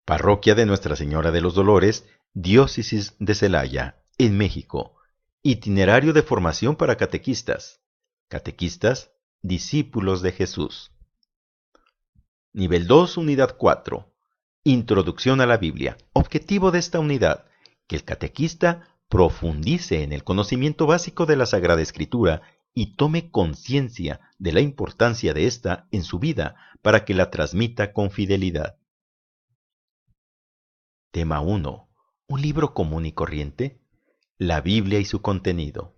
Parroquia de Nuestra Señora de los Dolores, Diócesis de Celaya, en México. Itinerario de formación para catequistas. Catequistas, discípulos de Jesús. Nivel 2, Unidad 4. Introducción a la Biblia. Objetivo de esta unidad: que el catequista profundice en el conocimiento básico de la Sagrada Escritura y tome conciencia de la importancia de esta en su vida para que la transmita con fidelidad. Tema 1. ¿Un libro común y corriente? La Biblia y su contenido.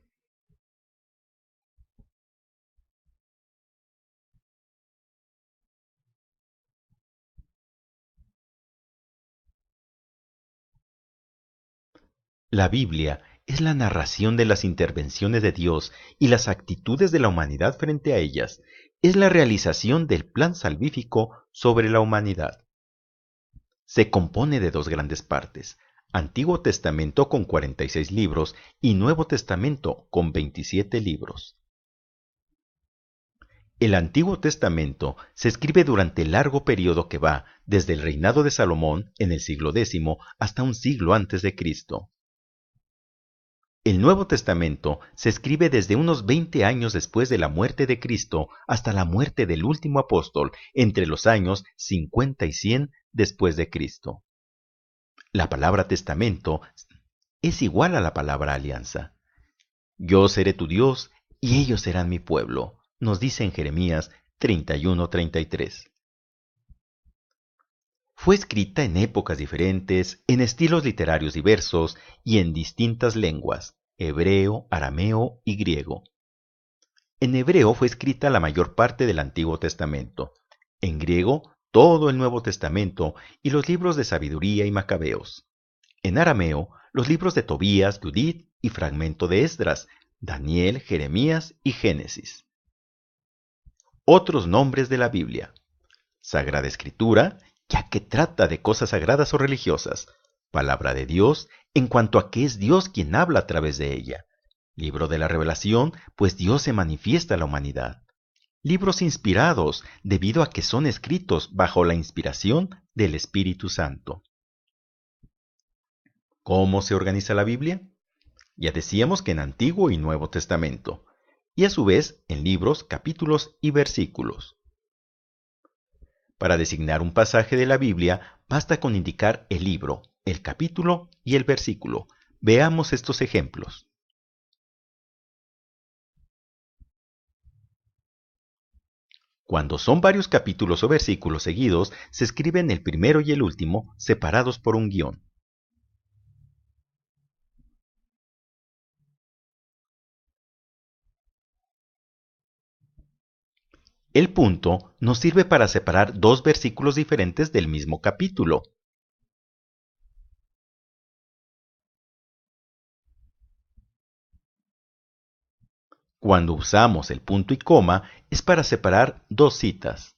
La Biblia es la narración de las intervenciones de Dios y las actitudes de la humanidad frente a ellas. Es la realización del plan salvífico sobre la humanidad. Se compone de dos grandes partes: Antiguo Testamento con 46 libros y Nuevo Testamento con 27 libros. El Antiguo Testamento se escribe durante el largo periodo que va desde el reinado de Salomón en el siglo X hasta un siglo antes de Cristo. El Nuevo Testamento se escribe desde unos 20 años después de la muerte de Cristo hasta la muerte del último apóstol, entre los años 50 y 100 después de Cristo. La palabra testamento es igual a la palabra alianza. Yo seré tu Dios y ellos serán mi pueblo, nos dice en Jeremías 31:33. Fue escrita en épocas diferentes, en estilos literarios diversos y en distintas lenguas: hebreo, arameo y griego. En hebreo fue escrita la mayor parte del Antiguo Testamento, en griego todo el Nuevo Testamento y los libros de Sabiduría y Macabeos. En arameo, los libros de Tobías, Judith y fragmento de Esdras, Daniel, Jeremías y Génesis. Otros nombres de la Biblia: Sagrada Escritura, ya que trata de cosas sagradas o religiosas; Palabra de Dios, en cuanto a que es Dios quien habla a través de ella; Libro de la Revelación, pues Dios se manifiesta a la humanidad; libros inspirados, debido a que son escritos bajo la inspiración del Espíritu Santo. ¿Cómo se organiza la Biblia? Ya decíamos que en Antiguo y Nuevo Testamento, y a su vez en libros, capítulos y versículos. Para designar un pasaje de la Biblia, basta con indicar el libro, el capítulo y el versículo. Veamos estos ejemplos. Cuando son varios capítulos o versículos seguidos, se escriben el primero y el último separados por un guión. El punto nos sirve para separar dos versículos diferentes del mismo capítulo. Cuando usamos el punto y coma es para separar dos citas.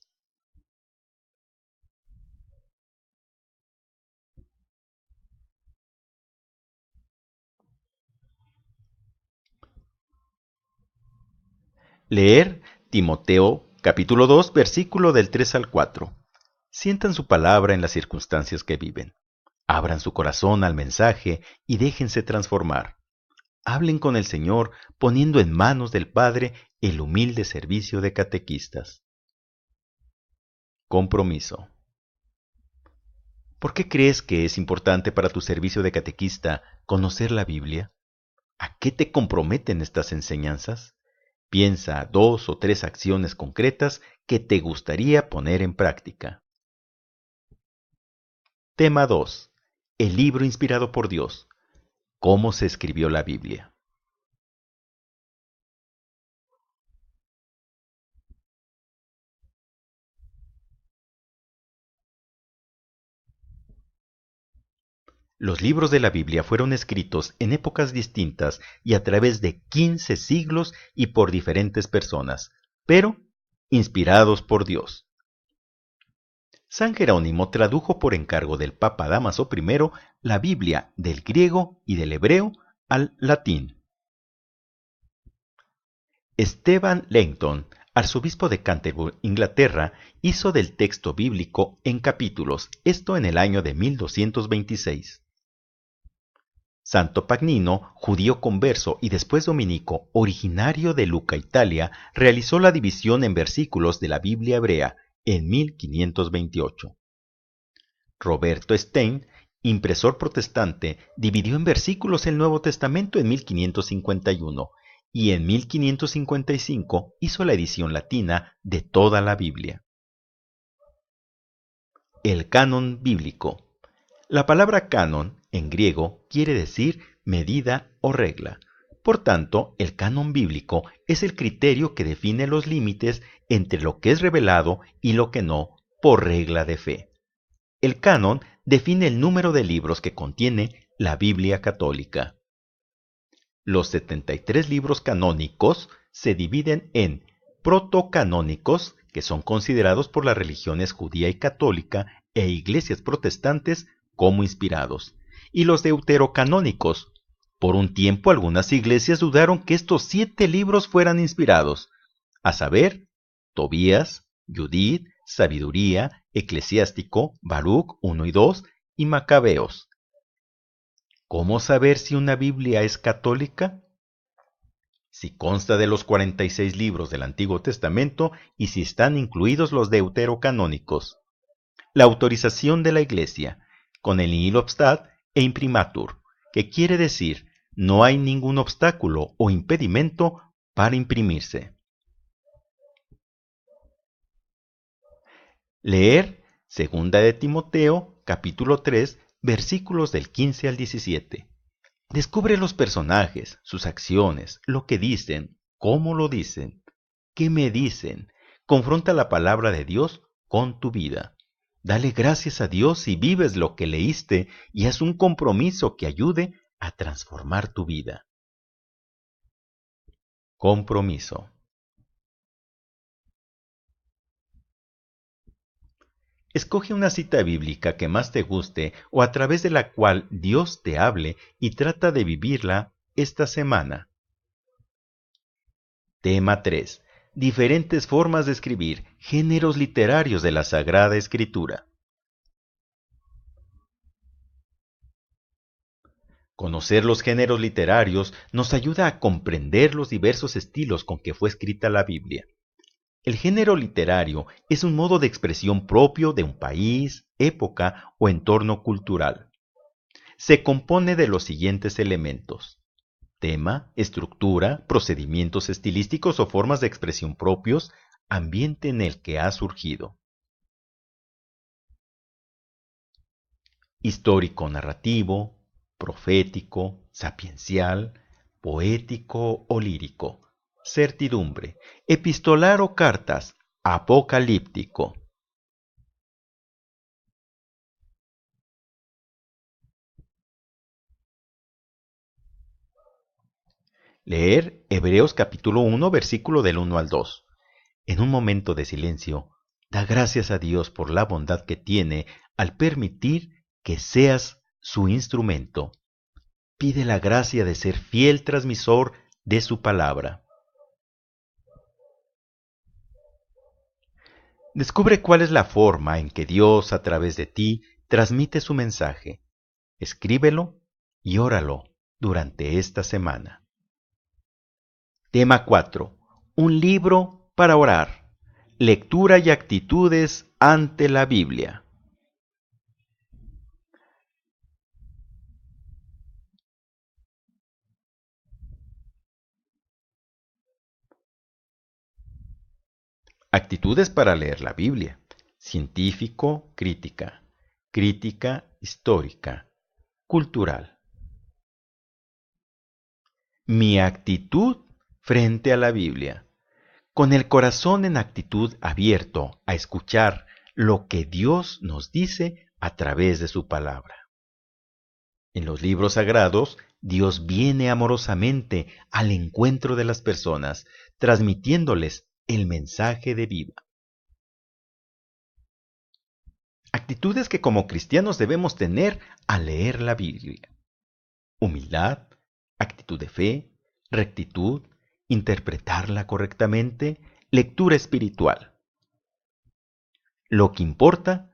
Leer Timoteo capítulo 2, versículo del 3 al 4. Sientan su palabra en las circunstancias que viven. Abran su corazón al mensaje y déjense transformar. Hablen con el Señor poniendo en manos del Padre el humilde servicio de catequistas. Compromiso. ¿Por qué crees que es importante para tu servicio de catequista conocer la Biblia? ¿A qué te comprometen estas enseñanzas? Piensa 2 o 3 acciones concretas que te gustaría poner en práctica. Tema 2. El libro inspirado por Dios. ¿Cómo se escribió la Biblia? Los libros de la Biblia fueron escritos en épocas distintas y a través de 15 siglos y por diferentes personas, pero inspirados por Dios. San Jerónimo tradujo por encargo del Papa Dámaso I la Biblia del griego y del hebreo al latín. Esteban Langton, arzobispo de Canterbury, Inglaterra, hizo del texto bíblico en capítulos, esto en el año de 1226. Santo Pagnino, judío converso y después dominico, originario de Lucca, Italia, realizó la división en versículos de la Biblia hebrea en 1528. Roberto Stein, impresor protestante, dividió en versículos el Nuevo Testamento en 1551 y en 1555 hizo la edición latina de toda la Biblia. El canon bíblico. La palabra canon, en griego, quiere decir medida o regla. Por tanto, el canon bíblico es el criterio que define los límites entre lo que es revelado y lo que no, por regla de fe. El canon define el número de libros que contiene la Biblia católica. Los 73 libros canónicos se dividen en protocanónicos, que son considerados por las religiones judía y católica e iglesias protestantes como inspirados, y los deuterocanónicos. Por un tiempo algunas iglesias dudaron que estos 7 libros fueran inspirados, a saber, Tobías, Judith, Sabiduría, Eclesiástico, Baruc 1 y 2 y Macabeos. ¿Cómo saber si una Biblia es católica? Si consta de los 46 libros del Antiguo Testamento y si están incluidos los deuterocanónicos. La autorización de la Iglesia, con el nihil obstat e imprimatur, que quiere decir no hay ningún obstáculo o impedimento para imprimirse. Leer 2 de Timoteo, capítulo 3, versículos del 15 al 17. Descubre los personajes, sus acciones, lo que dicen, cómo lo dicen, qué me dicen. Confronta la palabra de Dios con tu vida. Dale gracias a Dios si vives lo que leíste y haz un compromiso que ayude a transformar tu vida. Compromiso. Escoge una cita bíblica que más te guste o a través de la cual Dios te hable y trata de vivirla esta semana. Tema 3. Diferentes formas de escribir, géneros literarios de la Sagrada Escritura. Conocer los géneros literarios nos ayuda a comprender los diversos estilos con que fue escrita la Biblia. El género literario es un modo de expresión propio de un país, época o entorno cultural. Se compone de los siguientes elementos: tema, estructura, procedimientos estilísticos o formas de expresión propios, ambiente en el que ha surgido. Histórico-narrativo, profético, sapiencial, poético o lírico. Certidumbre, epistolar o cartas, apocalíptico. Leer Hebreos capítulo 1, versículo del 1 al 2. En un momento de silencio, da gracias a Dios por la bondad que tiene al permitir que seas su instrumento. Pide la gracia de ser fiel transmisor de su palabra. Descubre cuál es la forma en que Dios, a través de ti, transmite su mensaje. Escríbelo y óralo durante esta semana. Tema 4. Un libro para orar. Lectura y actitudes ante la Biblia. Actitudes para leer la Biblia. Científico, crítica. Crítica histórica. Cultural. Mi actitud frente a la Biblia. Con el corazón en actitud abierto a escuchar lo que Dios nos dice a través de su palabra. En los libros sagrados, Dios viene amorosamente al encuentro de las personas, transmitiéndoles el mensaje de vida. Actitudes que como cristianos debemos tener al leer la Biblia. Humildad, actitud de fe, rectitud, interpretarla correctamente, Lectura espiritual. Lo que importa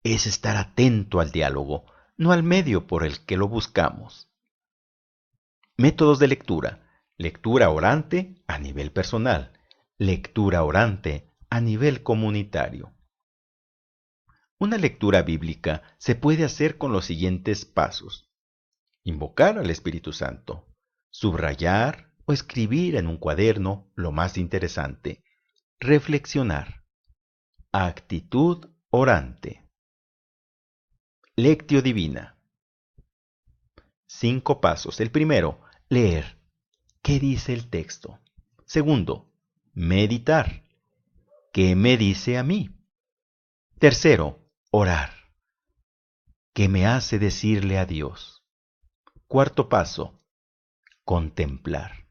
es estar atento al diálogo, no al medio por el que lo buscamos. Métodos de lectura. Lectura orante a nivel personal. Lectura orante a nivel comunitario. Una lectura bíblica se puede hacer con los siguientes pasos. Invocar al Espíritu Santo. Subrayar o escribir en un cuaderno lo más interesante. Reflexionar. Actitud orante. Lectio Divina. 5 pasos. El primero, leer. ¿Qué dice el texto? Segundo, meditar. ¿Qué me dice a mí? Tercero, orar. ¿Qué me hace decirle a Dios? Cuarto paso, contemplar.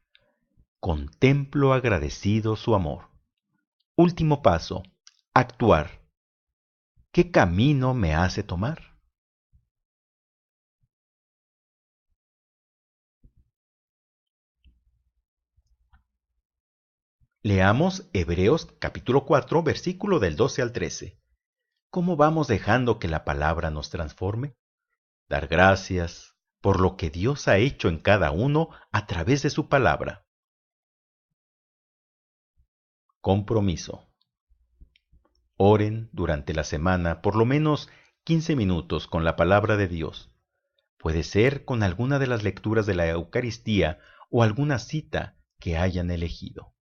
Contemplo agradecido su amor. Último paso, actuar. ¿Qué camino me hace tomar? Leamos Hebreos capítulo 4, versículo del 12 al 13. ¿Cómo vamos dejando que la palabra nos transforme? Dar gracias por lo que Dios ha hecho en cada uno a través de su palabra. Compromiso. Oren durante la semana por lo menos 15 minutos con la palabra de Dios. Puede ser con alguna de las lecturas de la Eucaristía o alguna cita que hayan elegido.